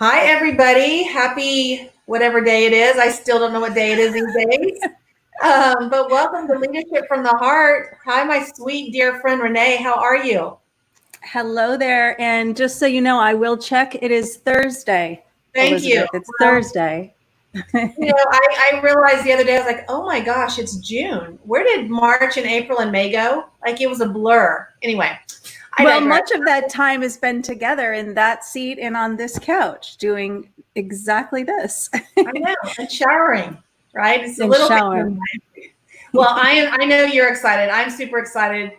Hi, everybody. Happy whatever day it is. I still don't know what day it is these days. But welcome to Leadership from the Heart. Hi, my sweet dear friend Renee. How are you? Hello there. And just so you know, I will check. It is Thursday. Thank Elizabeth. you. It's Thursday. I realized the other day, I was like, oh my gosh, it's June. Where did March and April and May go? Like it was a blur. Anyway. Well, much of that time has been together in that seat and on this couch doing exactly this. I know, and showering, right? It's a and little showering. Well, I know you're excited. I'm super excited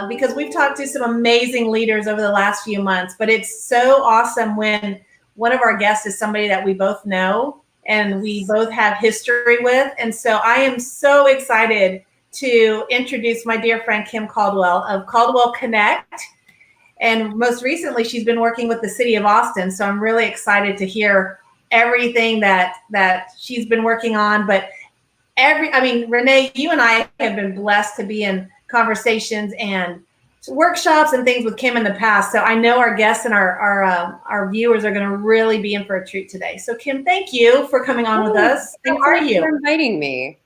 because we've talked to some amazing leaders over the last few months, but it's so awesome when one of our guests is somebody that we both know and we both have history with. And so I am so excited to introduce my dear friend Kim Caldwell of Caldwell Connect. And most recently, she's been working with the city of Austin. So I'm really excited to hear everything that she's been working on. But Renee, you and I have been blessed to be in conversations and workshops and things with Kim in the past. So I know our guests and our viewers are going to really be in for a treat today. So Kim, thank you for coming on with us. How are you? For inviting me.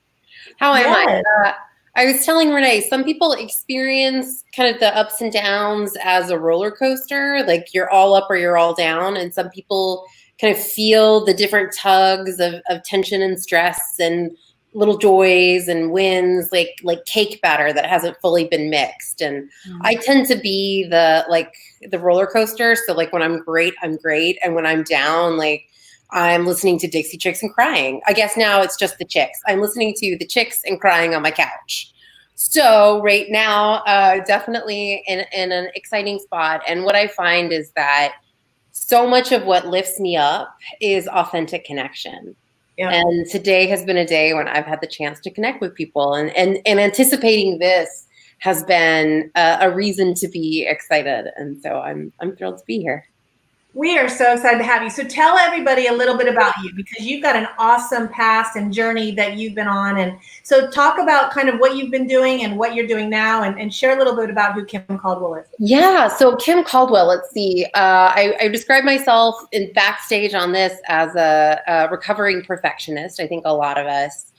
How am I? I was telling Renee, some people experience kind of the ups and downs as a roller coaster, like you're all up or you're all down. And some people kind of feel the different tugs of tension and stress and little joys and wins, like cake batter that hasn't fully been mixed. And I tend to be the roller coaster. So like when I'm great, I'm great. And when I'm down, like I'm listening to Dixie Chicks and crying. I guess now it's just the Chicks. I'm listening to the Chicks and crying on my couch. So right now, definitely in an exciting spot. And what I find is that so much of what lifts me up is authentic connection. Yeah. And today has been a day when I've had the chance to connect with people, and anticipating this has been a reason to be excited. And so I'm thrilled to be here. We are so excited to have you. So tell everybody a little bit about you, because you've got an awesome past and journey that you've been on. And so talk about kind of what you've been doing and what you're doing now, and share a little bit about who Kim Caldwell is. Yeah, so Kim Caldwell, let's see. I describe myself in backstage on this as a recovering perfectionist. I think a lot of us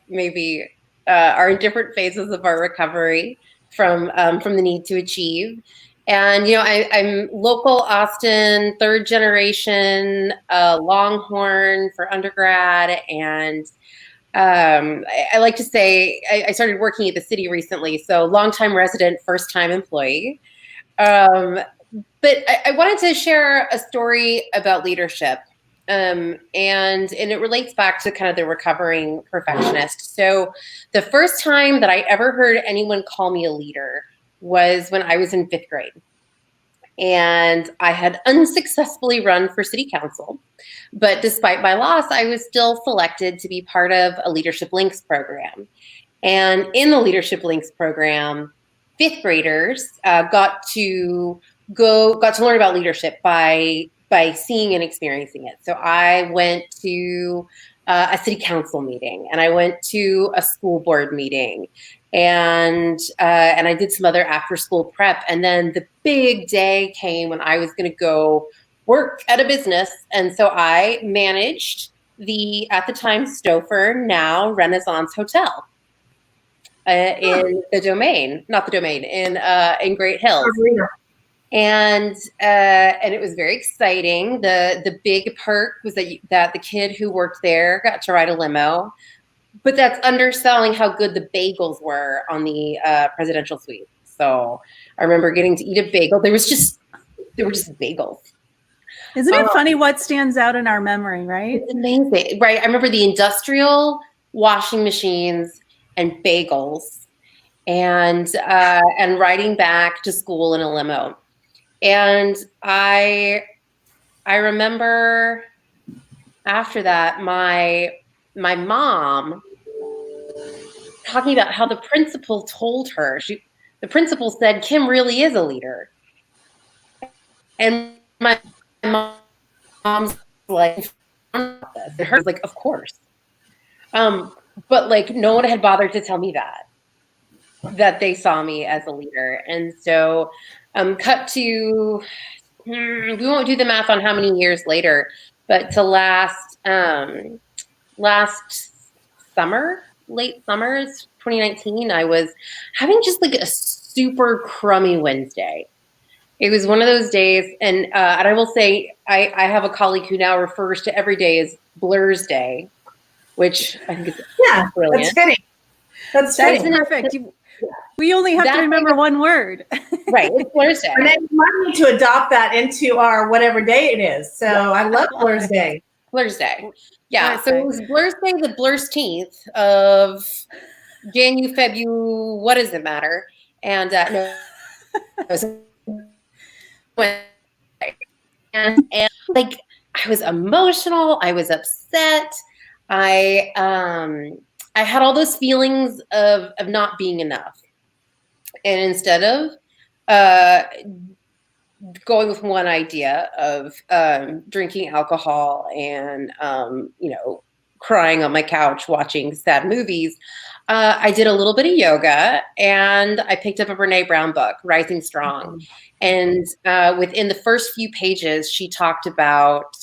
maybe are in different phases of our recovery from the need to achieve. And, I'm local Austin, third generation Longhorn for undergrad. And I like to say I started working at the city recently. So longtime resident, first time employee. But I wanted to share a story about leadership. And it relates back to kind of the recovering perfectionist. So the first time that I ever heard anyone call me a leader was when I was in 5th grade. And I had unsuccessfully run for city council. But despite my loss, I was still selected to be part of a Leadership Links program. And in the Leadership Links program, 5th graders got to learn about leadership by seeing and experiencing it. So I went to a city council meeting, and I went to a school board meeting, and I did some other after school prep. And then the big day came when I was going to go work at a business. And so I managed the, at the time, Stouffer, now Renaissance Hotel in the Domain, not the Domain, in Great Hills. And it was very exciting. The big perk was that the kid who worked there got to ride a limo. But that's underselling how good the bagels were on the presidential suite. So I remember getting to eat a bagel. They were just bagels. Isn't it funny what stands out in our memory, right? It's amazing, right? I remember the industrial washing machines and bagels, and riding back to school in a limo. And I remember after that, my mom talking about how the principal told her, the principal said, Kim really is a leader. And my mom's like, and her was like, of course. But like no one had bothered to tell me that they saw me as a leader. And so cut to we won't do the math on how many years later, but to last summer, late summer, 2019, I was having just like a super crummy Wednesday. It was one of those days, and I will say, I have a colleague who now refers to every day as Blur's Day, which I think is brilliant. That's fitting. That's perfect. We only have to remember one word. Right, it's Blur's Day. And then we might need to adopt that into our whatever day it is. So I love Blur's Day. Blur's Day. Yeah, so it was Blur's Day, the Blursteenth of Janu, Febu, what does it matter? And no, it was and like I was emotional, I was upset, I had all those feelings of not being enough, and instead of going with one idea of drinking alcohol and crying on my couch watching sad movies, I did a little bit of yoga, and I picked up a Renee Brown book, Rising Strong. And within the first few pages, she talked about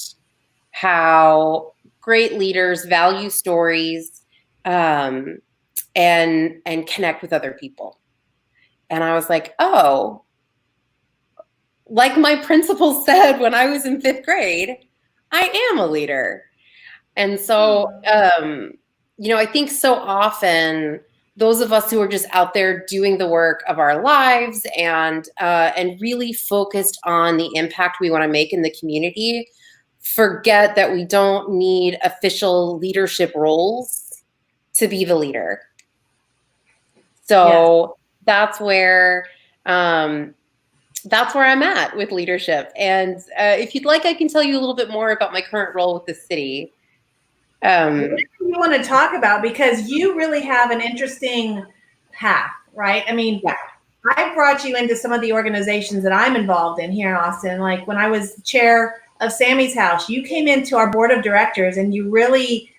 how great leaders value stories and connect with other people. And I was like, oh, like my principal said when I was in 5th grade, I am a leader. And so, I think so often those of us who are just out there doing the work of our lives and really focused on the impact we want to make in the community, forget that we don't need official leadership roles to be the leader. So that's where I'm at with leadership. And if you'd like, I can tell you a little bit more about my current role with the city. What do you want to talk about? Because you really have an interesting path, right? I mean, I brought you into some of the organizations that I'm involved in here in Austin. Like when I was chair of Sammy's House, you came into our board of directors and you really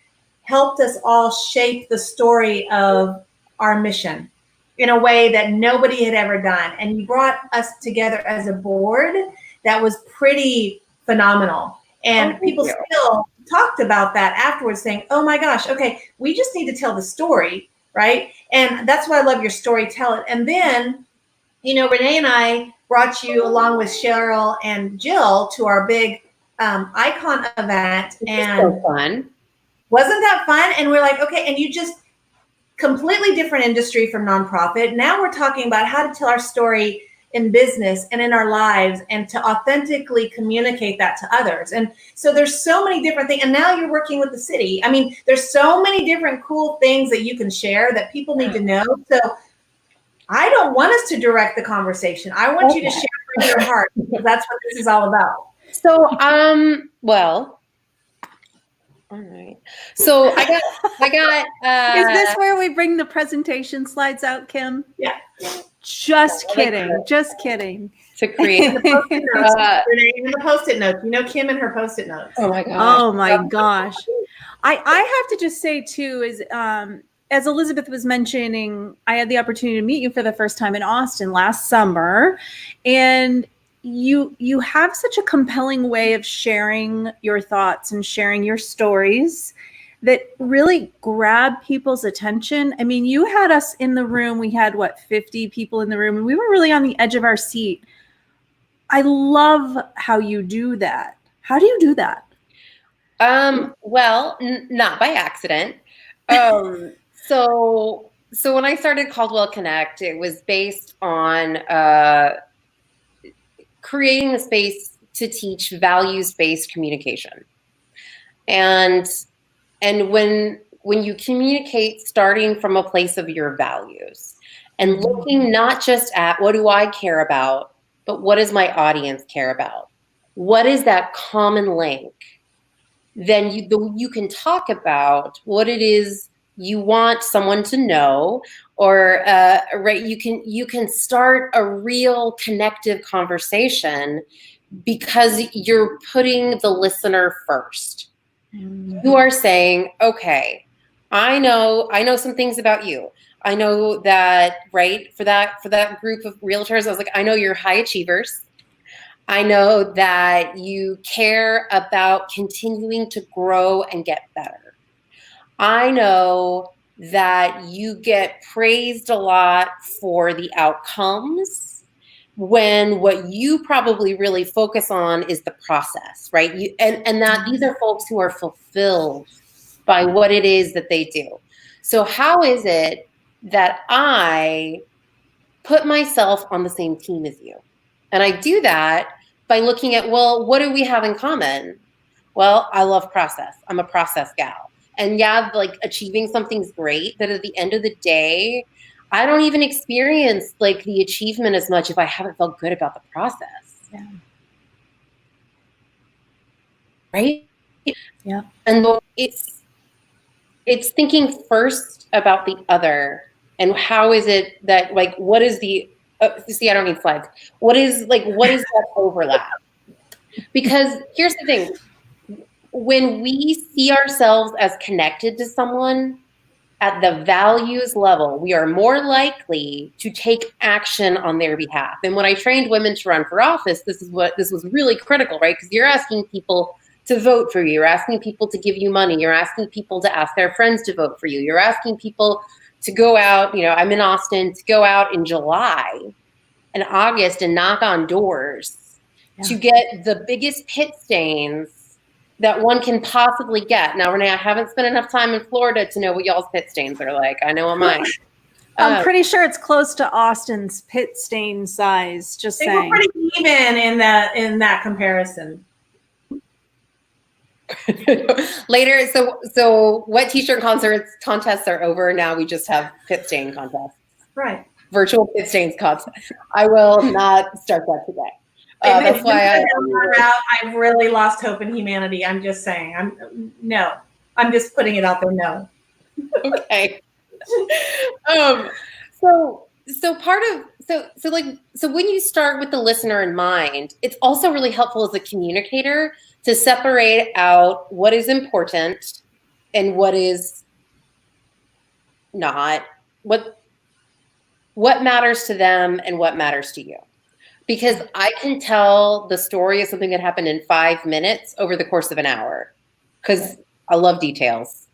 helped us all shape the story of our mission in a way that nobody had ever done. And you brought us together as a board that was pretty phenomenal. And people still talked about that afterwards saying, oh my gosh, okay, we just need to tell the story, right? And that's why I love your story, tell it. And then, Renee and I brought you along with Cheryl and Jill to our big icon event. And so fun. Wasn't that fun? And we're like, okay, and you just completely different industry from nonprofit. Now we're talking about how to tell our story in business and in our lives and to authentically communicate that to others. And so there's so many different things. And now you're working with the city. I mean, there's so many different cool things that you can share that people need to know. So I don't want us to direct the conversation. I want you to share from your heart, because that's what this is all about. So, well, all right. So I got. Is this where we bring the presentation slides out, Kim? Yeah. Just kidding. Just kidding. To create the Post-it notes. Kim and her Post-it notes. Oh my gosh. Oh my gosh. I have to just say too, is as Elizabeth was mentioning, I had the opportunity to meet you for the first time in Austin last summer, and you have such a compelling way of sharing your thoughts and sharing your stories that really grab people's attention. I mean, you had us in the room. We had 50 people in the room, and we were really on the edge of our seat. I love how you do that. How do you do that? Well, not by accident. So when I started Caldwell Connect, it was based on creating a space to teach values-based communication. And when you communicate starting from a place of your values and looking not just at what do I care about, but what does my audience care about? What is that common link? Then you can talk about what it is you want someone to know, or you can start a real connective conversation because you're putting the listener first. You are saying, okay, I know some things about you. I know that, right, for that group of realtors, I was like, I know you're high achievers. I know that you care about continuing to grow and get better. I know that you get praised a lot for the outcomes when what you probably really focus on is the process, right? And that these are folks who are fulfilled by what it is that they do. So how is it that I put myself on the same team as you? And I do that by looking at, well, what do we have in common? Well, I love process. I'm a process gal. And yeah, like achieving something's great, but at the end of the day, I don't even experience like the achievement as much if I haven't felt good about the process. Yeah. Right? Yeah. And it's thinking first about the other and how is it that like what is the see, I don't need slides. What is that overlap? Because here's the thing. When we see ourselves as connected to someone at the values level, we are more likely to take action on their behalf. And when I trained women to run for office, this was really critical, right? Because you're asking people to vote for you. You're asking people to give you money. You're asking people to ask their friends to vote for you. You're asking people to go out, I'm in Austin, to go out in July and August and knock on doors to get the biggest pit stains that one can possibly get. Now, Renee, I haven't spent enough time in Florida to know what y'all's pit stains are like. I know mine. I'm pretty sure it's close to Austin's pit stain size. Just they saying. were pretty even in that comparison. Later, so what t-shirt contests are over now? We just have pit stain contests. Right. Virtual pit stains contest. I will not start that today. That's why I've really lost hope in humanity. I'm just saying. I'm just putting it out there. No. Okay. So when you start with the listener in mind, it's also really helpful as a communicator to separate out what is important and what is not, what matters to them and what matters to you. Because I can tell the story of something that happened in 5 minutes over the course of an hour, because I love details.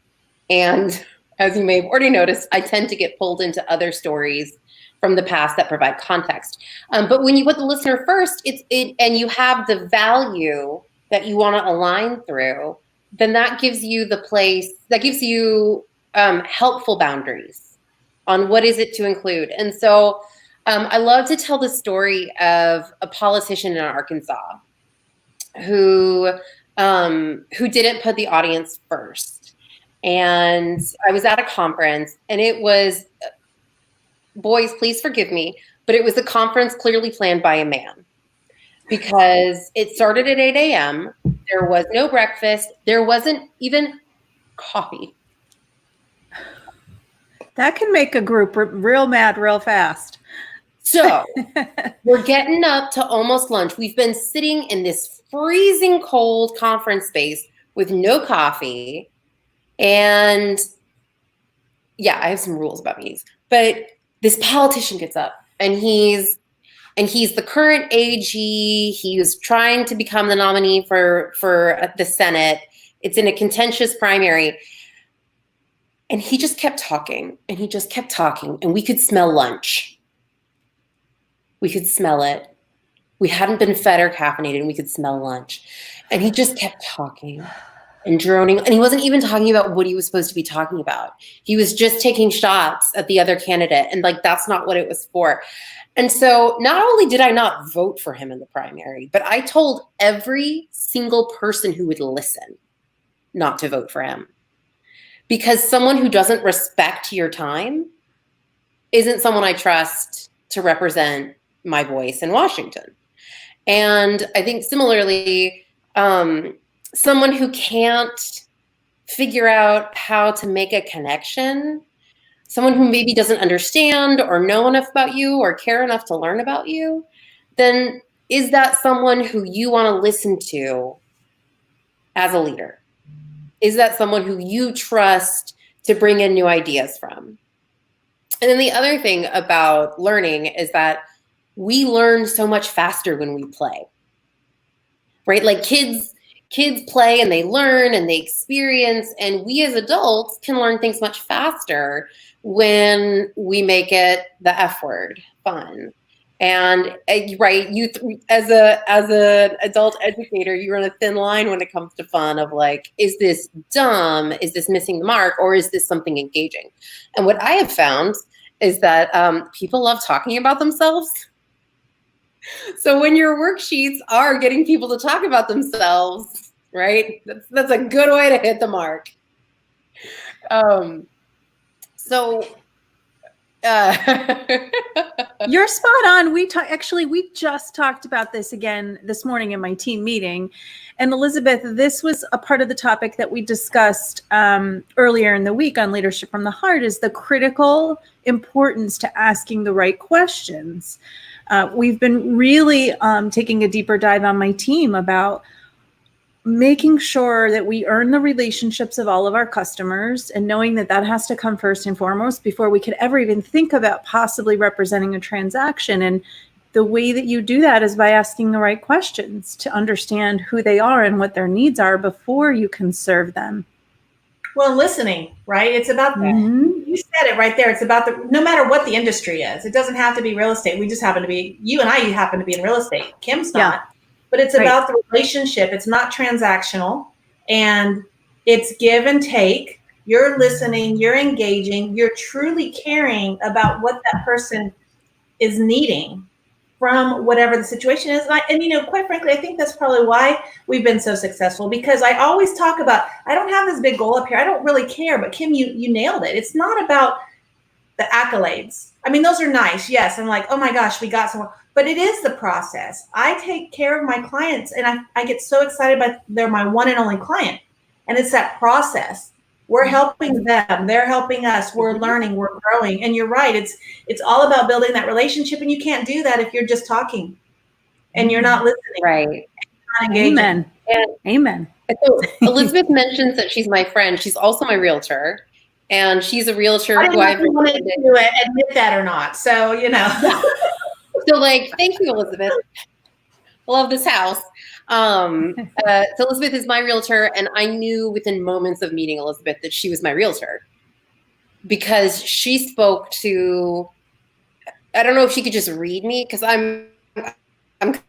And as you may have already noticed, I tend to get pulled into other stories from the past that provide context. But when you put the listener first, and you have the value that you want to align through, then that gives you helpful boundaries on what is it to include. And so I love to tell the story of a politician in Arkansas who didn't put the audience first. And I was at a conference, and it was, boys, please forgive me, but it was a conference clearly planned by a man, because it started at 8 a.m. There was no breakfast. There wasn't even coffee. That can make a group real mad real fast. So we're getting up to almost lunch. We've been sitting in this freezing cold conference space with no coffee. And yeah, I have some rules about meetings. But this politician gets up, and he's the current AG. He was trying to become the nominee for the Senate. It's in a contentious primary. And he just kept talking, and he just kept talking, and we could smell lunch. We could smell it. We hadn't been fed or caffeinated, and we could smell lunch. And he just kept talking and droning. And he wasn't even talking about what he was supposed to be talking about. He was just taking shots at the other candidate. And like, that's not what it was for. And so not only did I not vote for him in the primary, but I told every single person who would listen not to vote for him. Because someone who doesn't respect your time isn't someone I trust to represent my voice in Washington. And I think similarly, someone who can't figure out how to make a connection, someone who maybe doesn't understand or know enough about you or care enough to learn about you, then is that someone who you want to listen to as a leader? Is that someone who you trust to bring in new ideas from? And then the other thing about learning is that we learn so much faster when we play. right? Like kids play and they learn and they experience, and we as adults can learn things much faster when we make it the F word, fun. And right, as a adult educator, you're on a thin line when it comes to fun of like, is this dumb? Is this missing the mark? Or is this something engaging? And what I have found is that people love talking about themselves. So when your worksheets are getting people to talk about themselves, right? That's a good way to hit the mark. So you're spot on. We just talked about this again this morning in my team meeting. And Elizabeth, this was a part of the topic that we discussed earlier in the week on Leadership from the Heart, is the critical importance to asking the right questions. We've been really taking a deeper dive on my team about making sure that we earn the relationships of all of our customers, and knowing that that has to come first and foremost before we could ever even think about possibly representing a transaction. And the way that you do that is by asking the right questions to understand who they are and what their needs are before you can serve them. Well, listening, right? It's about that. Mm-hmm. You said it right there. It's about no matter what the industry is. It doesn't have to be real estate. We just happen to be, you and I happen to be in real estate. Kim's not. Yeah. But it's about the relationship. It's not transactional, and it's give and take. You're listening, you're engaging, you're truly caring about what that person is needing from whatever the situation is. And you know, quite frankly, I think that's probably why we've been so successful, because I always talk about, I don't have this big goal up here. I don't really care, but Kim, you nailed it. It's not about the accolades. I mean, those are nice. Yes. I'm like, oh my gosh, we got someone. But it is the process. I take care of my clients, and I get so excited by they're my one and only client. And it's that process. We're helping them. They're helping us. We're learning. We're growing. And you're right. It's all about building that relationship. And you can't do that if you're just talking and you're not listening. Right. Not engaging. Amen. And Amen. So Elizabeth mentions that she's my friend. She's also my realtor. And she's a realtor who I've wanted to admit that or not. So, you know. Yeah. So, like, thank you, Elizabeth. I love this house. So Elizabeth is my realtor, and I knew within moments of meeting Elizabeth that she was my realtor, because she spoke to, I don't know if she could just read me, because I'm kind of,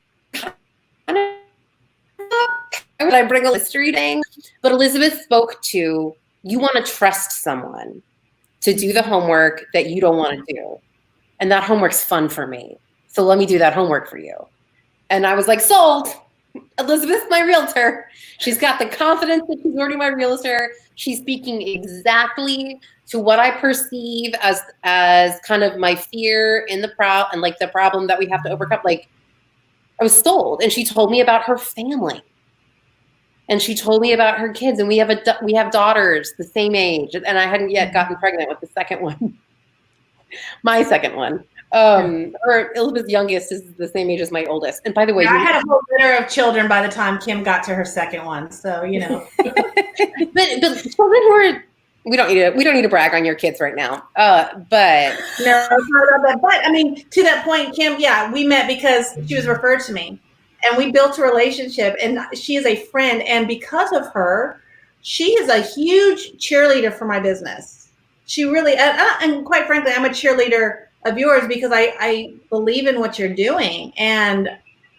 when I bring a list reading, but Elizabeth spoke to, you want to trust someone to do the homework that you don't want to do. And that homework's fun for me. So let me do that homework for you. And I was like, sold. Elizabeth's my realtor. She's got the confidence that she's already my realtor. She's speaking exactly to what I perceive as kind of my fear in the and like the problem that we have to overcome. Like, I was sold. And she told me about her family. And she told me about her kids. And we have daughters the same age. And I hadn't yet gotten pregnant with the second one. My second one. Or Elizabeth's youngest is the same age as my oldest. And by the way, I had a whole litter of children by the time Kim got to her second one. So, you know, but children who are, we don't need to brag on your kids right now. But no, but I mean, to that point, Kim, yeah, we met because she was referred to me, and we built a relationship, and she is a friend. And because of her, she is a huge cheerleader for my business. She really, and quite frankly, I'm a cheerleader of yours, because I believe in what you're doing, and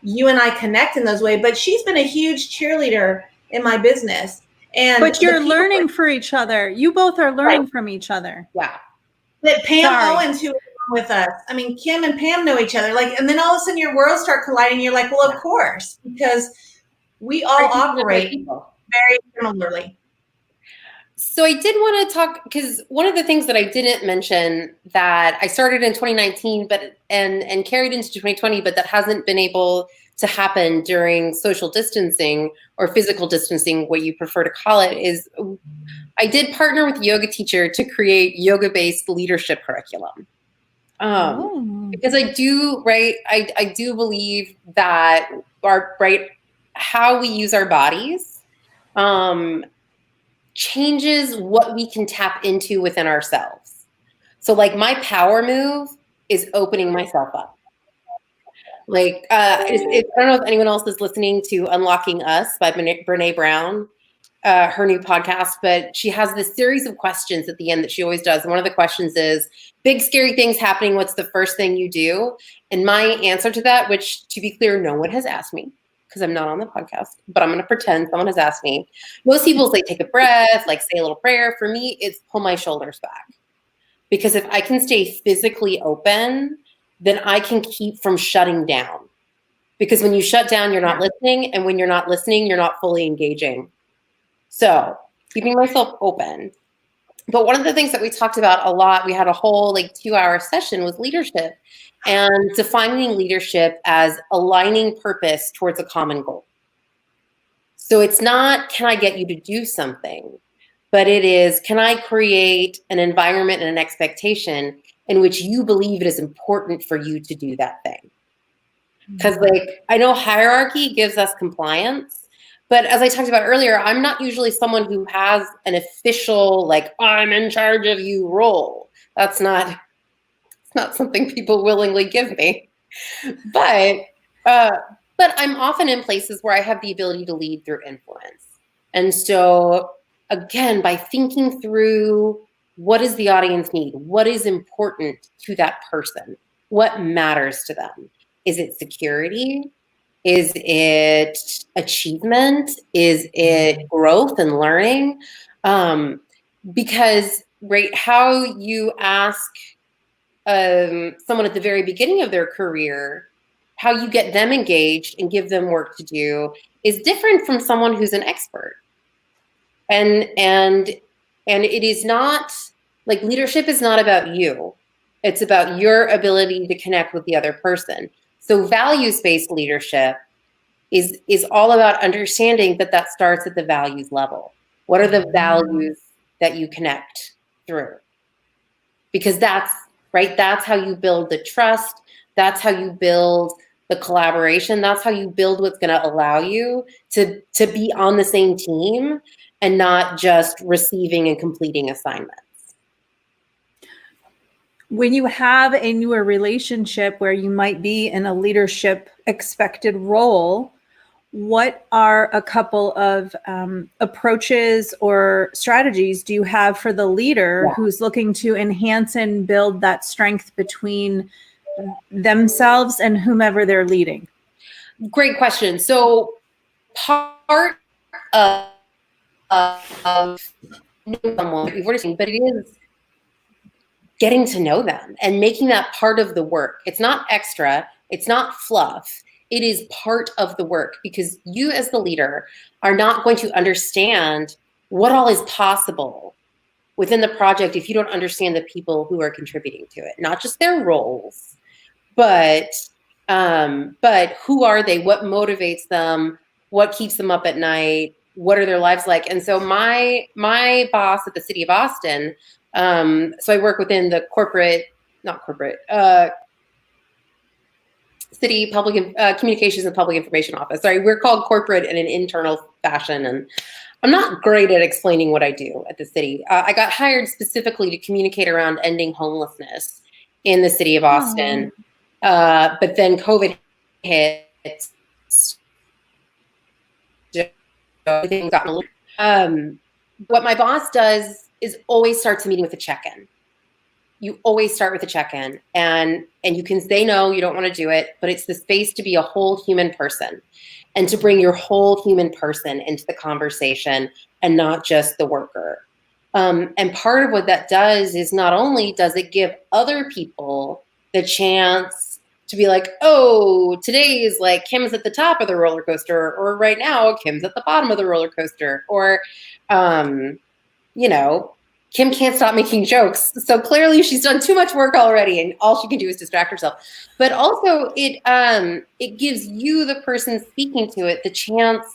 you and I connect in those ways. But she's been a huge cheerleader in my business. But you're learning for each other. You both are learning from each other. Yeah. But Pam Owens, who is with us, I mean, Kim and Pam know each other. Like, and then all of a sudden your worlds start colliding. You're like, well, of course, because we all operate very similarly. So I did want to talk, because one of the things that I didn't mention that I started in 2019, but and carried into 2020, but that hasn't been able to happen during social distancing or physical distancing, what you prefer to call it, is I did partner with a yoga teacher to create yoga-based leadership curriculum. Because I do, right, I do believe that how we use our bodies changes what we can tap into within ourselves. So like my power move is opening myself up. Like, I don't know if anyone else is listening to Unlocking Us by Brene Brown, her new podcast, but she has this series of questions at the end that she always does. And one of the questions is, big scary things happening, what's the first thing you do? And my answer to that, which to be clear, no one has asked me because I'm not on the podcast, but I'm going to pretend someone has asked me. Most people say take a breath, like say a little prayer. For me, it's pull my shoulders back. Because if I can stay physically open, then I can keep from shutting down. Because when you shut down, you're not listening. And when you're not listening, you're not fully engaging. So keeping myself open. But one of the things that we talked about a lot, we had a whole 2-hour session, was leadership and defining leadership as aligning purpose towards a common goal. So it's not, can I get you to do something? But it is, can I create an environment and an expectation in which you believe it is important for you to do that thing? Because I know hierarchy gives us compliance, but as I talked about earlier, I'm not usually someone who has an official, I'm in charge of you role. It's not something people willingly give me. But I'm often in places where I have the ability to lead through influence. And so again, by thinking through what does the audience need? What is important to that person? What matters to them? Is it security? Is it achievement? Is it growth and learning? Because how you ask someone at the very beginning of their career, how you get them engaged and give them work to do is different from someone who's an expert. And it is not, leadership is not about you. It's about your ability to connect with the other person. So values-based leadership is all about understanding that starts at the values level. What are the values that you connect through? Because that's how you build the trust. That's how you build the collaboration. That's how you build what's going to allow you to be on the same team and not just receiving and completing assignments. When you have a newer relationship where you might be in a leadership expected role, what are a couple of approaches or strategies do you have for the leader who's looking to enhance and build that strength between themselves and whomever they're leading? Great question. So part of someone, we've already seen, but it is getting to know them and making that part of the work. It's not extra. It's not fluff. It is part of the work, because you as the leader are not going to understand what all is possible within the project if you don't understand the people who are contributing to it, not just their roles, but who are they? What motivates them? What keeps them up at night? What are their lives like? And so my boss at the city of Austin, so I work within the city public communications and public information office. Sorry, we're called corporate in an internal fashion, and I'm not great at explaining what I do at the city. I got hired specifically to communicate around ending homelessness in the city of Austin, but then COVID hit. What my boss does is always starts a meeting with a check-in. You always start with a check-in, and you can say no, you don't want to do it, but it's the space to be a whole human person and to bring your whole human person into the conversation and not just the worker. And part of what that does is not only does it give other people the chance to be like, oh, today is Kim's at the top of the roller coaster, or right now Kim's at the bottom of the roller coaster, or, Kim can't stop making jokes. So clearly she's done too much work already and all she can do is distract herself. But also it gives you, the person speaking to it, the chance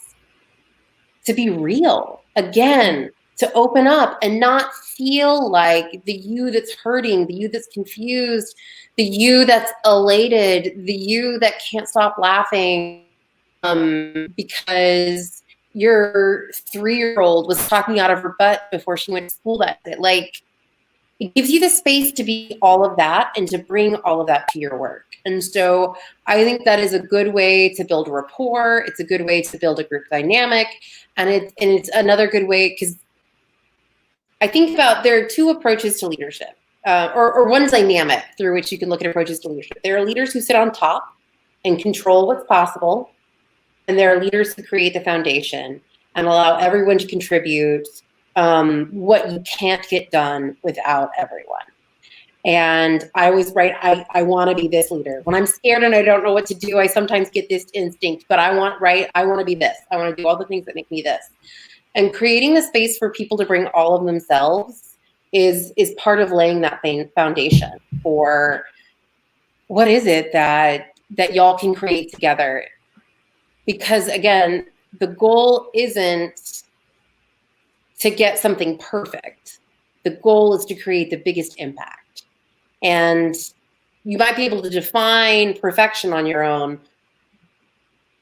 to be real again, to open up and not feel like the you that's hurting, the you that's confused, the you that's elated, the you that can't stop laughing because your 3-year-old was talking out of her butt before she went to school that day. it gives you the space to be all of that and to bring all of that to your work. And so I think that is a good way to build rapport. It's a good way to build a group dynamic. And it's another good way, because I think about, there are two approaches to leadership, or one dynamic through which you can look at approaches to leadership. There are leaders who sit on top and control what's possible. And there are leaders who create the foundation and allow everyone to contribute what you can't get done without everyone. And I was right. I want to be this leader. When I'm scared and I don't know what to do, I sometimes get this instinct, but I want to be this. I want to do all the things that make me this. And creating the space for people to bring all of themselves is part of laying that foundation for what is it that y'all can create together. Because again, the goal isn't to get something perfect. The goal is to create the biggest impact. And you might be able to define perfection on your own,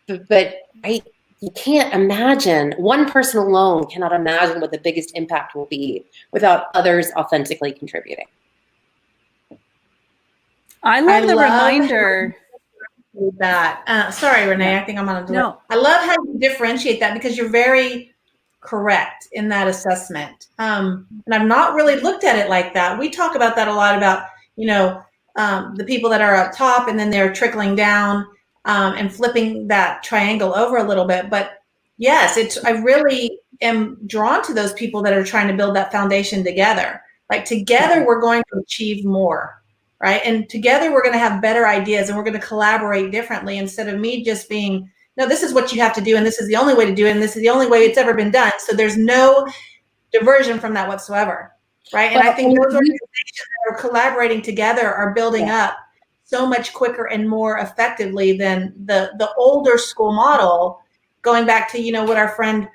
but you can't imagine, one person alone cannot imagine what the biggest impact will be without others authentically contributing. I love the reminder. That. Sorry, Renee, I think I'm on a delay. No. I love how you differentiate that, because you're very correct in that assessment. And I've not really looked at it like that. We talk about that a lot, about, the people that are up top and then they're trickling down, and flipping that triangle over a little bit. But yes, I really am drawn to those people that are trying to build that foundation together. Like, together we're going to achieve more, right? And together we're going to have better ideas, and we're going to collaborate differently, instead of me just being, no, this is what you have to do, and this is the only way to do it, and this is the only way it's ever been done. So there's no diversion from that whatsoever, right? And I think those organizations that are collaborating together are building up so much quicker and more effectively than the older school model. Going back to, what our friend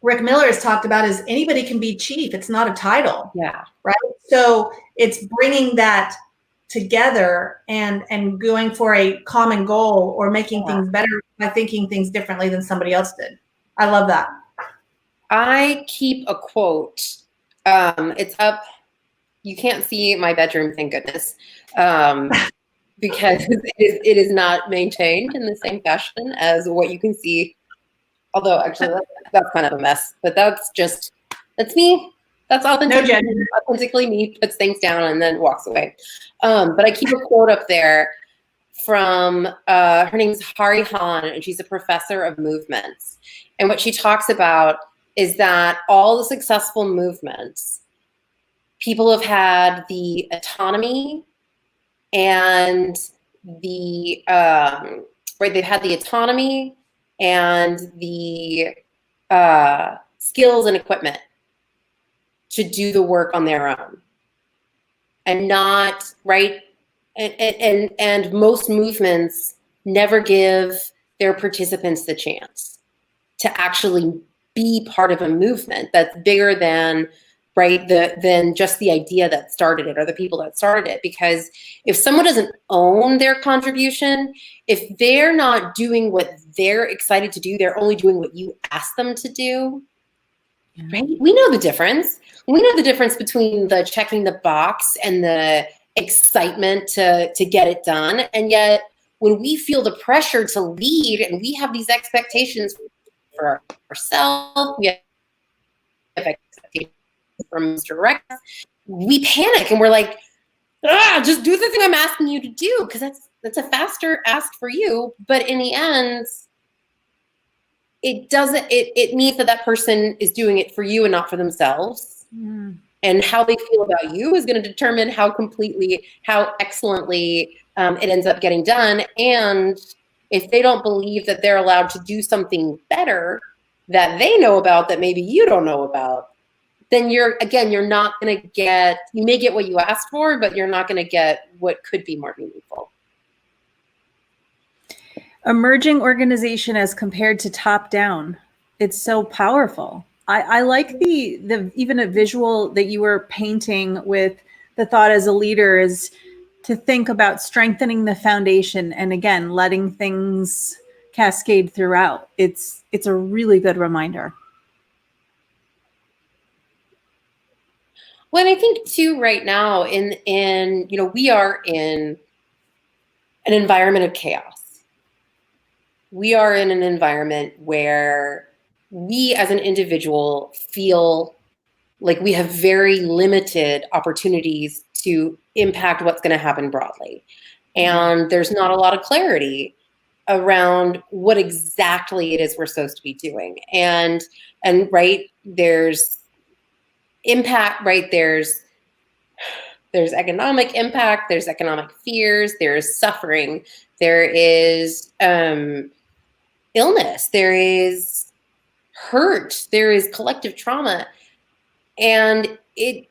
Rick Miller has talked about, is anybody can be chief. It's not a title. Yeah. Right. So it's bringing that together and going for a common goal, or making things better by thinking things differently than somebody else did. I love that. I keep a quote. It's up. You can't see my bedroom, thank goodness, because it is not maintained in the same fashion as what you can see. Although actually that's kind of a mess, but that's me. That's authentically me, puts things down and then walks away. But I keep a quote up there from, her name's Hari Han, and she's a professor of movements. And what she talks about is that all the successful movements, people have had the autonomy and they've had the autonomy and the skills and equipment to do the work on their own, and not right. And most movements never give their participants the chance to actually be part of a movement that's bigger than than just the idea that started it or the people that started it. Because if someone doesn't own their contribution, if they're not doing what they're excited to do, they're only doing what you ask them to do. Right? We know the difference. We know the difference between the checking the box and the excitement to get it done. And yet when we feel the pressure to lead and we have these expectations for ourselves, we have expectations from Mr. Rex, we panic and we're like, just do the thing I'm asking you to do, because that's a faster ask for you. But in the end, it means that person is doing it for you and not for themselves. And how they feel about you is going to determine how excellently it ends up getting done. And if they don't believe that they're allowed to do something better that they know about that maybe you don't know about, then you're not going to get, you may get what you asked for, but you're not going to get what could be more meaningful. Emerging organization as compared to top down. It's so powerful. I like the even a visual that you were painting with the thought as a leader is to think about strengthening the foundation and again, letting things cascade throughout. It's a really good reminder. Well, I think too, right now in we are in an environment of chaos. We are in an environment where we as an individual feel like we have very limited opportunities to impact what's going to happen broadly. And there's not a lot of clarity around what exactly it is we're supposed to be doing. And right, there's impact, right? There's economic impact, there's economic fears, there's suffering, there is illness, there is hurt, there is collective trauma. And it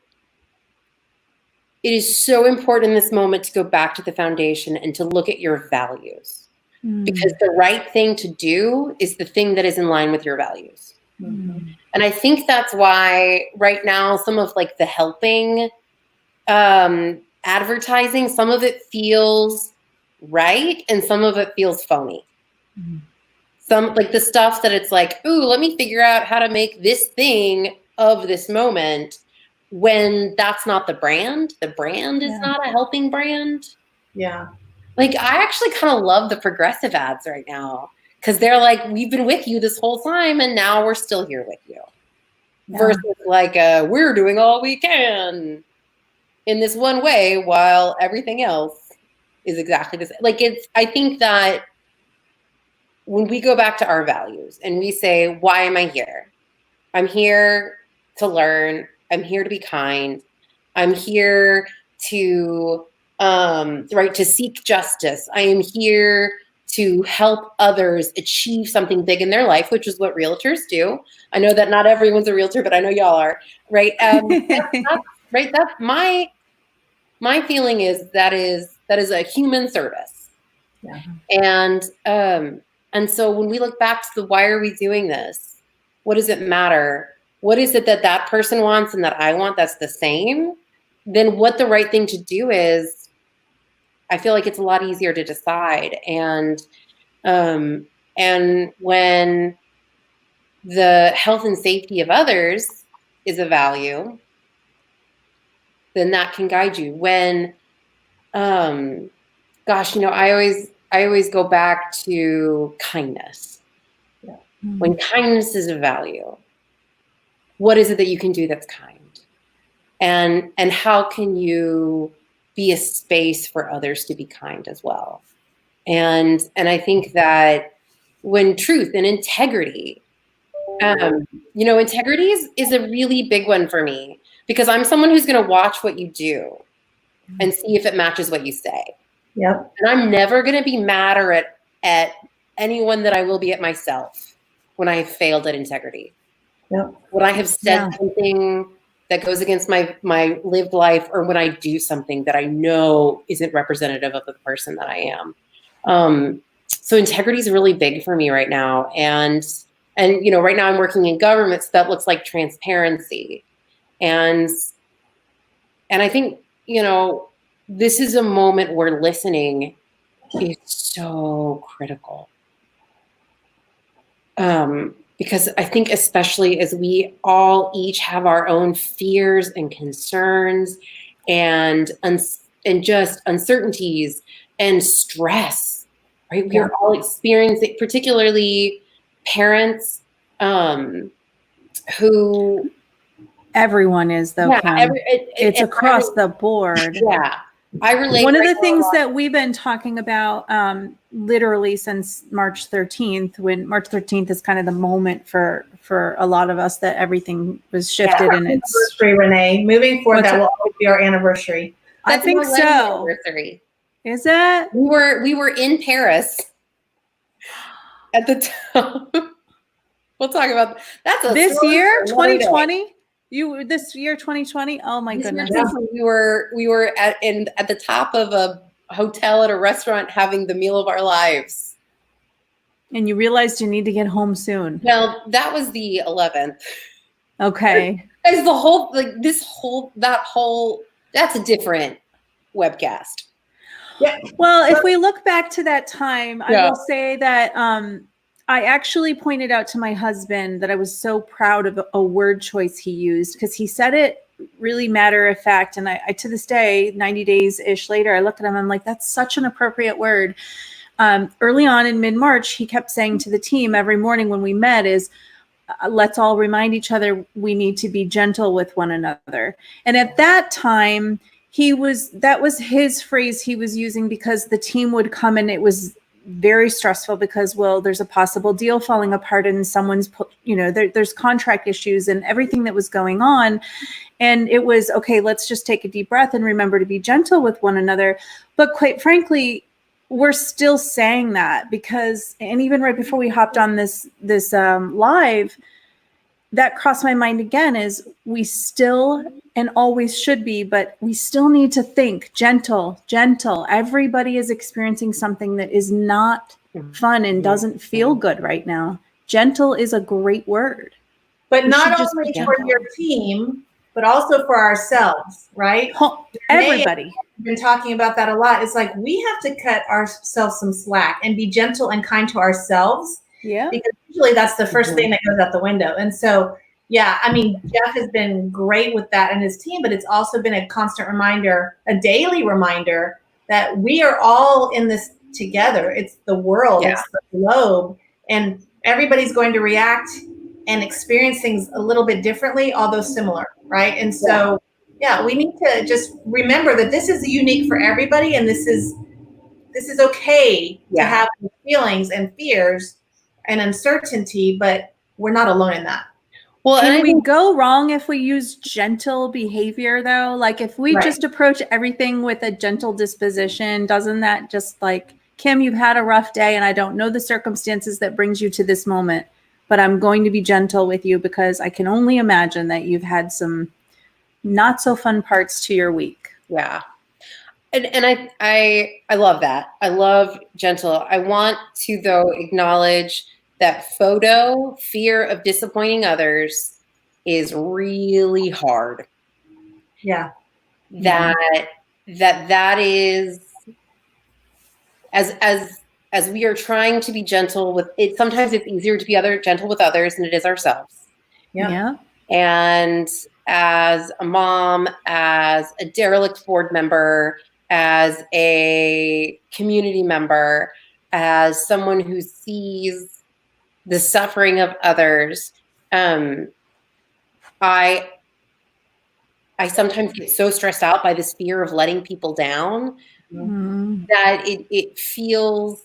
is so important in this moment to go back to the foundation and to look at your values. Because the right thing to do is the thing that is in line with your values. And I think that's why right now some of like the helping advertising, some of it feels right and some of it feels phony. Some like the stuff that it's like, ooh, let me figure out how to make this thing of this moment, when that's not the brand. The brand is not a helping brand. Yeah. Like, I actually kind of love the progressive ads right now, because they're like, we've been with you this whole time and now we're still here with you. Versus like, we're doing all we can in this one way while everything else is exactly the same. Like, I think that when we go back to our values and we say, why am I here? I'm here to learn. I'm here to be kind. I'm here to to seek justice. I am here to help others achieve something big in their life, which is what realtors do. I know that not everyone's a realtor, but I know y'all are, right? Right. That's my feeling is that is a human service. Yeah. And so when we look back to the why are we doing this? What does it matter? What is it that person wants and that I want that's the same? Then what the right thing to do is, I feel like it's a lot easier to decide. And when the health and safety of others is a value, then that can guide you. When, I always go back to kindness. Yeah. When kindness is a value, what is it that you can do that's kind? And how can you be a space for others to be kind as well? And I think that when truth and integrity, integrity is a really big one for me, because I'm someone who's going to watch what you do and see if it matches what you say. Yep. And I'm never going to be madder at anyone than I will be at myself when I have failed at integrity. Yep. When I have said something that goes against my lived life, or when I do something that I know isn't representative of the person that I am. So integrity is really big for me right now. And right now I'm working in government, so that looks like transparency. And I think, this is a moment where listening is so critical. Because I think, especially as we all each have our own fears and concerns and just uncertainties and stress, right? We are all experiencing, particularly parents who... Everyone is, though, Kim. It's across the board. Yeah. I relate. One of the things that we've been talking about literally since March 13th, when March 13th is kind of the moment for a lot of us that everything was shifted. And it's anniversary, Renee. Moving forward, that will always be our anniversary. I think so. Anniversary. Is it? We were in Paris at the time. We'll talk about that's this year, 2020. This year 2020. Oh my goodness. We were at the top of a hotel at a restaurant having the meal of our lives. And you realized you need to get home soon. Well, that was the 11th. Okay. As the whole that's a different webcast. Yeah. Well, if we look back to that time, I will say that I actually pointed out to my husband that I was so proud of a word choice he used, because he said it really matter of fact. And I to this day, 90 days ish later, I look at him, I'm like, that's such an appropriate word. Early on in mid-March, he kept saying to the team every morning when we met is, let's all remind each other we need to be gentle with one another. And at that time, that was his phrase he was using, because the team would come and it was very stressful because, well, there's a possible deal falling apart and someone's, there's contract issues and everything that was going on. And it was, okay, let's just take a deep breath and remember to be gentle with one another. But quite frankly, we're still saying that because, and even right before we hopped on this live, that crossed my mind again, is we still, and always should be, but we still need to think gentle. Everybody is experiencing something that is not fun and doesn't feel good right now. Gentle is a great word. But not only for your team, but also for ourselves, right? Everybody. We've been talking about that a lot. It's like we have to cut ourselves some slack and be gentle and kind to ourselves. Yeah. Because usually that's the first thing that goes out the window. And so, yeah, I mean, Jeff has been great with that and his team, but it's also been a constant reminder, a daily reminder that we are all in this together. It's the world, it's the globe, and everybody's going to react and experience things a little bit differently, although similar, right? And so, we need to just remember that this is unique for everybody, and this is okay to have feelings and fears and uncertainty, but we're not alone in that. Well, can we go wrong if we use gentle behavior, though? Like if we just approach everything with a gentle disposition, doesn't that just like, Kim, you've had a rough day and I don't know the circumstances that brings you to this moment, but I'm going to be gentle with you because I can only imagine that you've had some not so fun parts to your week. Yeah. And I love that. I love gentle. I want to, though, acknowledge that fear of disappointing others is really hard. Yeah. That is, as we are trying to be gentle with it, sometimes it's easier to be gentle with others than it is ourselves. Yeah. And as a mom, as a derelict board member, as a community member, as someone who sees the suffering of others, I sometimes get so stressed out by this fear of letting people down that it feels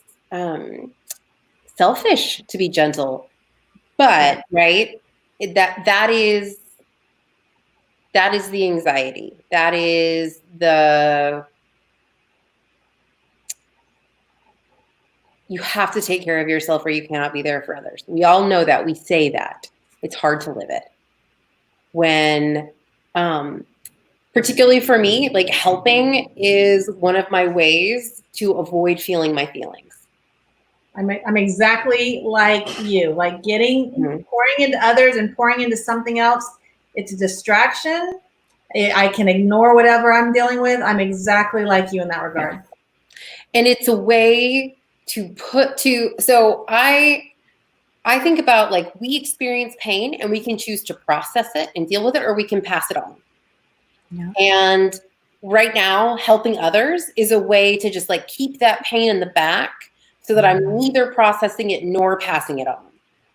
selfish to be gentle. But that is the anxiety. That is you have to take care of yourself or you cannot be there for others. We all know that. We say that. It's hard to live it. When, particularly for me, like helping is one of my ways to avoid feeling my feelings. I'm exactly like you, like pouring into others and pouring into something else. It's a distraction. I can ignore whatever I'm dealing with. I'm exactly like you in that regard. And it's a way so I think about, like, we experience pain and we can choose to process it and deal with it, or we can pass it on. Yeah. And right now, helping others is a way to just like keep that pain in the back so that I'm neither processing it nor passing it on.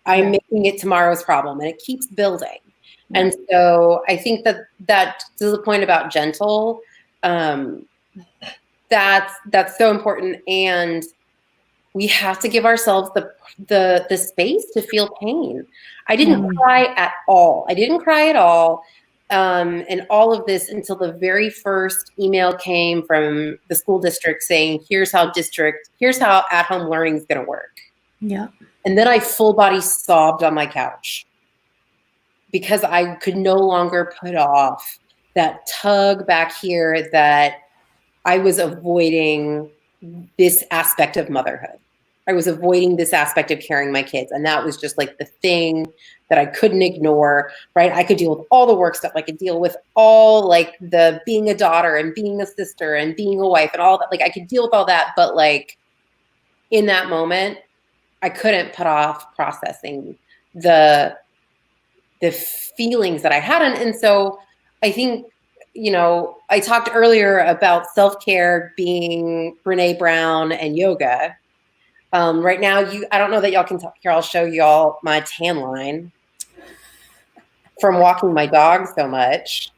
I'm making it tomorrow's problem, and it keeps building. Yeah. And so I think that to the point about gentle, that's so important. And we have to give ourselves the space to feel pain. I didn't cry at all. And all of this until the very first email came from the school district saying, here's how at-home learning is going to work. Yeah. And then I full body sobbed on my couch because I could no longer put off that tug back here that I was avoiding this aspect of motherhood. I was avoiding this aspect of carrying my kids. And that was just like the thing that I couldn't ignore, right? I could deal with all the work stuff. I could deal with all like the being a daughter and being a sister and being a wife and all that. Like I could deal with all that. But like in that moment, I couldn't put off processing the feelings that I had. And so I think, I talked earlier about self-care being Brene Brown and yoga. Right now, I don't know that y'all can talk here. I'll show y'all my tan line from walking my dog so much.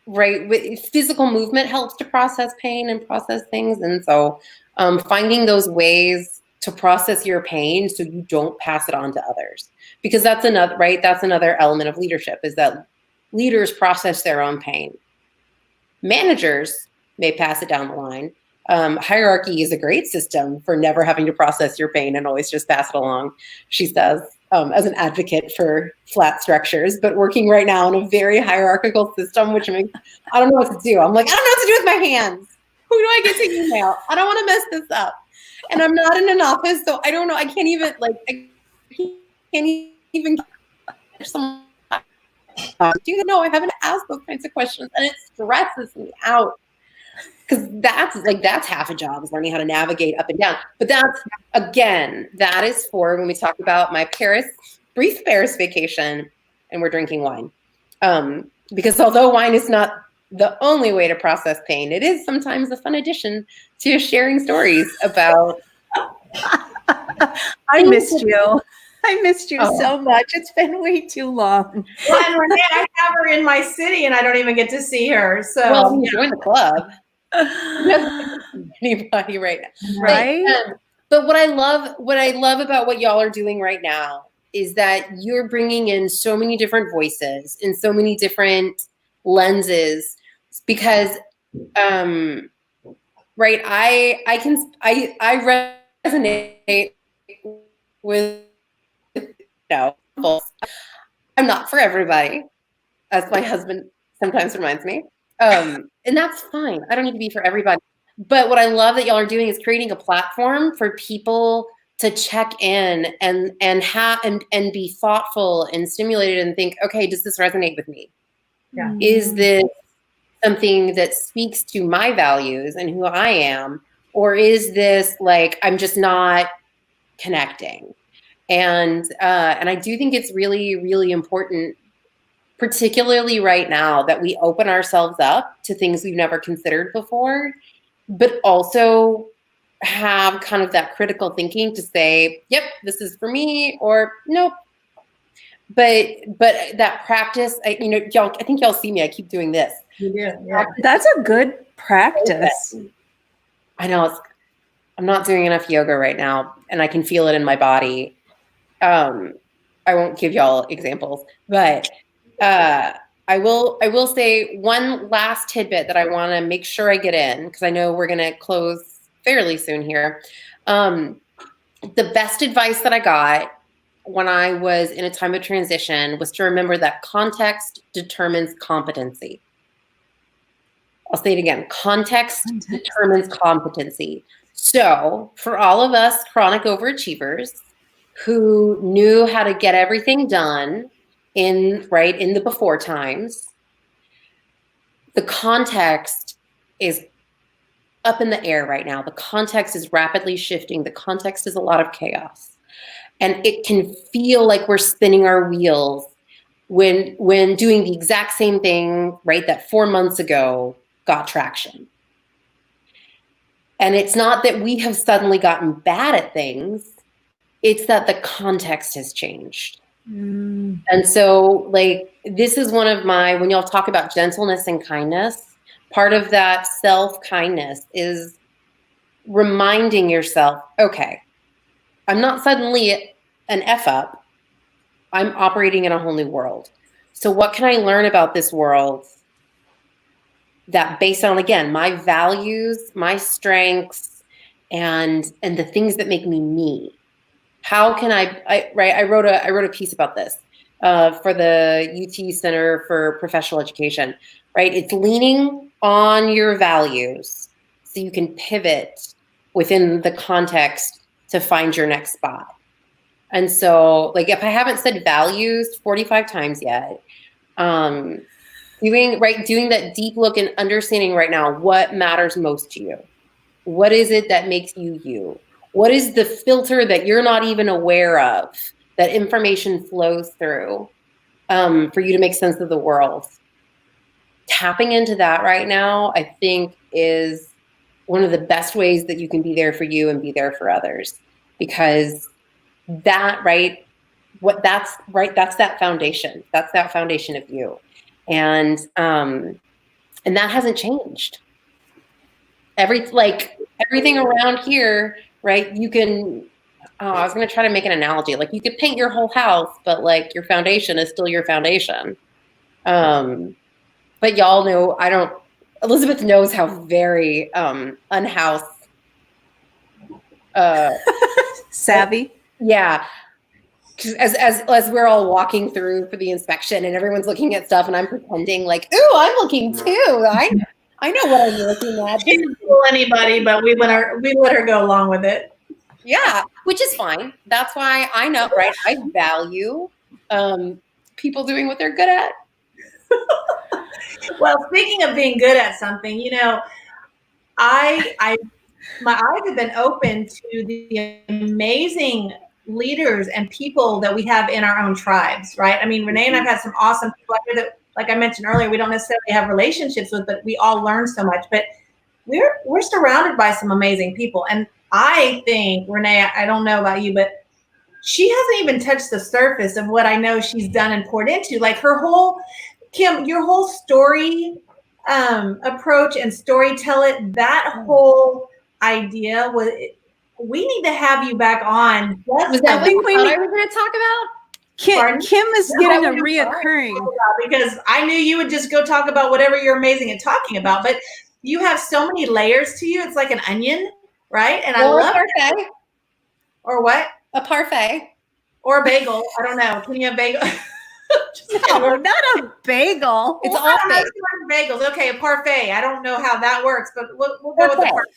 Right. Physical movement helps to process pain and process things. And so finding those ways to process your pain so you don't pass it on to others, because that's another, right? That's another element of leadership, is that leaders process their own pain. Managers may pass it down the line. Hierarchy is a great system for never having to process your pain and always just pass it along, she says, as an advocate for flat structures, but working right now in a very hierarchical system, which makes, I don't know what to do. I'm like, I don't know what to do with my hands. Who do I get to email? I don't want to mess this up. And I'm not in an office, so I don't know. I can't even someone. Do you know, I haven't asked those kinds of questions, and it stresses me out. Because that's half a job, is learning how to navigate up and down. But that is for when we talk about my brief Paris vacation and we're drinking wine. Because although wine is not the only way to process pain, it is sometimes a fun addition to sharing stories about. I missed you. I missed you so much. It's been way too long. Well, and Renee, I have her in my city and I don't even get to see her. So well, join the club. Anybody right now, right? But what I love about what y'all are doing right now is that you're bringing in so many different voices and so many different lenses, because right, I resonate with, I'm not for everybody, as my husband sometimes reminds me. And that's fine. I don't need to be for everybody. But what I love that y'all are doing is creating a platform for people to check in and be thoughtful and stimulated and think, okay, does this resonate with me? Yeah. Is this something that speaks to my values and who I am? Or is this like, I'm just not connecting? And I do think it's really, really important, particularly right now, that we open ourselves up to things we've never considered before, but also have kind of that critical thinking to say, yep, this is for me, or nope. But that practice, y'all, I think y'all see me, I keep doing this. You do, yeah. That's a good practice. I know I'm not doing enough yoga right now, and I can feel it in my body. I won't give y'all examples, but I will say one last tidbit that I want to make sure I get in, because I know we're going to close fairly soon here. The best advice that I got when I was in a time of transition was to remember that context determines competency. I'll say it again. Context determines competency. So for all of us chronic overachievers who knew how to get everything done in the before times, the context is up in the air right now. The context is rapidly shifting. The context is a lot of chaos. And it can feel like we're spinning our wheels when doing the exact same thing, right, that 4 months ago got traction. And it's not that we have suddenly gotten bad at things. It's that the context has changed. Mm. And so, like, this is one of my, when y'all talk about gentleness and kindness, part of that self-kindness is reminding yourself, okay, I'm not suddenly an F up. I'm operating in a whole new world. So what can I learn about this world that, based on, again, my values, my strengths, and the things that make me? How can I wrote a piece about this for the UT Center for Professional Education, right? It's leaning on your values so you can pivot within the context to find your next spot. And so, like, if I haven't said values 45 times yet, doing that deep look and understanding right now what matters most to you. What is it that makes you you? What is the filter that you're not even aware of that information flows through? for you to make sense of the world. Tapping into that right now, I think, is one of the best ways that you can be there for you and be there for others, because that, right, that's that foundation. That's that foundation of you. And that hasn't changed. Everything around here, right? You can, I was going to try to make an analogy. Like, you could paint your whole house, but like your foundation is still your foundation. But y'all know, Elizabeth knows how very unhouse savvy. Yeah. As we're all walking through for the inspection and everyone's looking at stuff and I'm pretending like, ooh, I'm looking too. I know what I'm looking at. She didn't fool anybody, but we let her go along with it. Yeah, which is fine. That's why I know, right? I value people doing what they're good at. Well, speaking of being good at something, my eyes have been open to the amazing leaders and people that we have in our own tribes, right? I mean, Renee and I've had some awesome people out here that, like I mentioned earlier, we don't necessarily have relationships with, but we all learn so much. But we're surrounded by some amazing people. And I think, Renee, I don't know about you, but she hasn't even touched the surface of what I know she's done and poured into. Like Kim, your whole story approach and storytelling, that whole idea we need to have you back on. Was that what you thought I was going to talk about? Kim is getting a reoccurring. Because I knew you would just go talk about whatever you're amazing at talking about, but you have so many layers to you. It's like an onion, right? And I love parfait. Or what? A parfait. Or a bagel. I don't know. Can you have bagel? No, not a bagel. It's all bagels. Okay, a parfait. I don't know how that works, but we'll go with the parfait.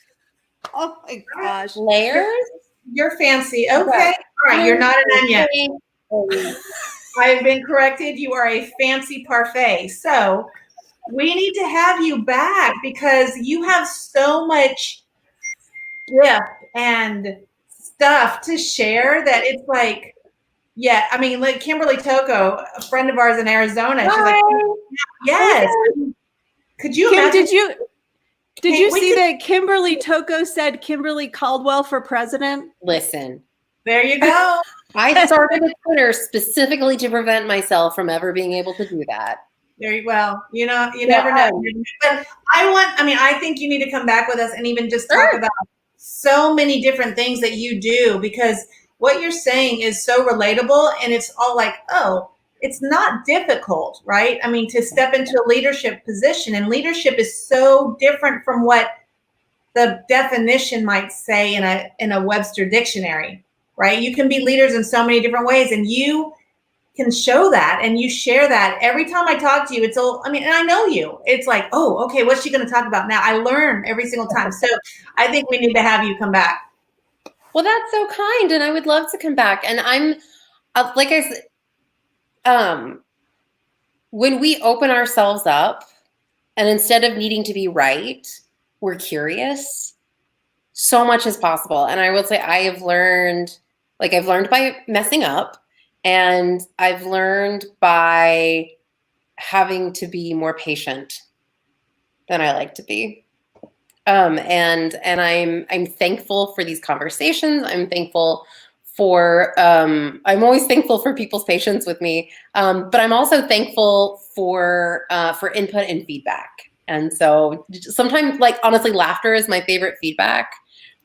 Oh my gosh. Layers? You're fancy. Okay. All right. You're not an onion. I've been corrected. You are a fancy parfait. So we need to have you back because you have so much gift and stuff to share that it's like, yeah, I mean, like Kimberly Toko, a friend of ours in Arizona, she's like, yes. Could you imagine? Did you see that Kimberly Toko said Kimberly Caldwell for president? Listen. There you go. I started a Twitter specifically to prevent myself from ever being able to do that. You never know. But I think you need to come back with us and even just talk about so many different things that you do, because what you're saying is so relatable, and it's all like, oh, it's not difficult, right? I mean, to step into a leadership position, and leadership is so different from what the definition might say in a Webster dictionary, right? You can be leaders in so many different ways, and you can show that and you share that. Every time I talk to you, and I know you, it's like, oh, okay, what's she going to talk about now? I learn every single time. So I think we need to have you come back. Well, that's so kind. And I would love to come back. And I'm, like I said, when we open ourselves up and instead of needing to be right, we're curious, so much is possible. And I will say I've learned by messing up, and I've learned by having to be more patient than I like to be. And I'm thankful for these conversations. I'm thankful for, I'm always thankful for people's patience with me. But I'm also thankful for input and feedback. And so sometimes, like, honestly, laughter is my favorite feedback.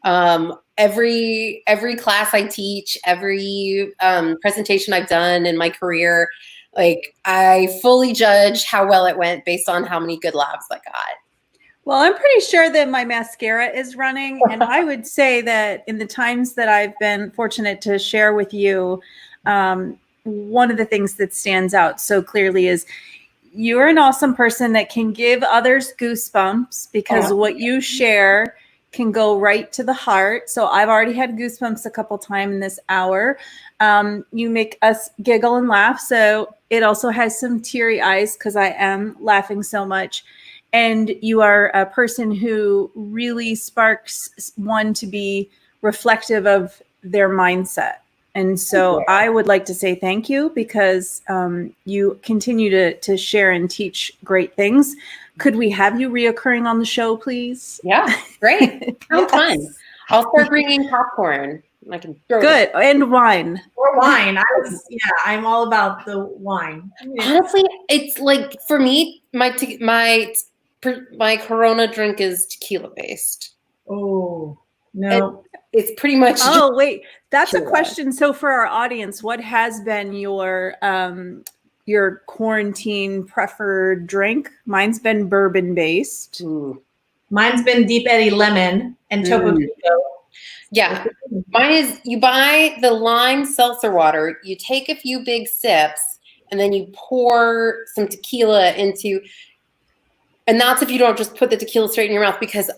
Every class I teach, every presentation I've done in my career, like, I fully judge how well it went based on how many good laughs I got. Well, I'm pretty sure that my mascara is running. And I would say that in the times that I've been fortunate to share with you, one of the things that stands out so clearly is you're an awesome person that can give others goosebumps, because what you share can go right to the heart. So I've already had goosebumps a couple times in this hour. You make us giggle and laugh. So it also has some teary eyes because I am laughing so much. And you are a person who really sparks one to be reflective of their mindset And so I would like to say thank you because you continue to share and teach great things. Could we have you reoccurring on the show, please? Yeah, great. So Yes. fun. I'll start bringing popcorn. I can throw Good. And wine. Or wine. I'm all about the wine. Honestly, it's like for me, my Corona drink is tequila based. Oh, no. It's pretty much. Oh, wait, that's a tequila. question. So for our audience, what has been your quarantine preferred drink? Mine's been bourbon based. Ooh. Mine's been Deep Eddy Lemon and Topo Chico. Yeah, mine is you buy the lime seltzer water, you take a few big sips, and then you pour some tequila into. And that's if you don't just put the tequila straight in your mouth, because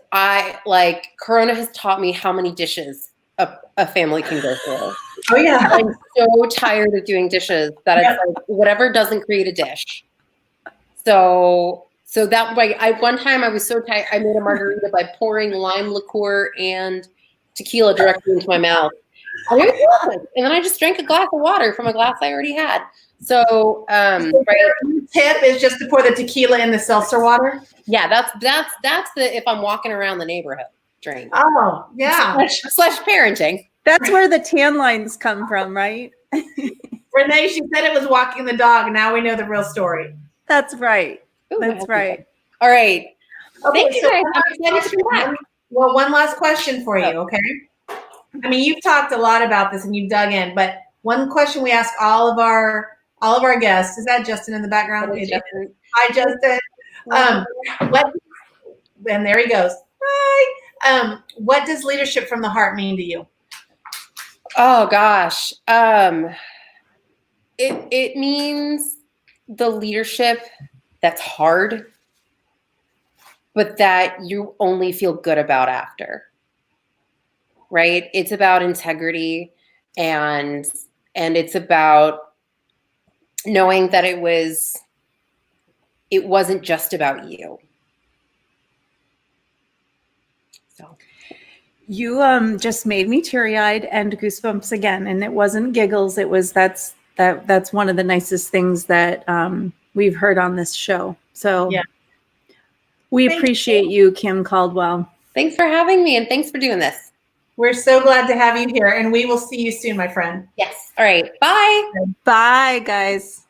Corona has taught me how many dishes a family can go through. Oh yeah. I'm so tired of doing dishes that it's like whatever doesn't create a dish. So that one time I was so tired, I made a margarita by pouring lime liqueur and tequila directly into my mouth. And it was good. And then I just drank a glass of water from a glass I already had. So, tip is just to pour the tequila in the seltzer water. Yeah, that's the if I'm walking around the neighborhood drink. Oh, yeah. Slash parenting. That's where the tan lines come from, right? Renee, she said it was walking the dog. Now we know the real story. That's right. Ooh, That's right. All right. Okay, Thank you guys. I'm excited to be back. Well, one last question for you, okay? I mean, you've talked a lot about this and you've dug in, but one question we ask all of our guests, is that Justin in the background? Justin. Hi, Justin. And there he goes. Hi. What does leadership from the heart mean to you? Oh gosh. It means the leadership that's hard, but that you only feel good about after. Right? It's about integrity and it's about knowing that it wasn't just about you. So You just made me teary-eyed and goosebumps again, and it wasn't giggles. It was that's one of the nicest things that we've heard on this show. So yeah. We appreciate you, Kim Caldwell. Thanks for having me, and thanks for doing this. We're so glad to have you here, and we will see you soon, my friend. Yes. All right. Bye. Bye, guys.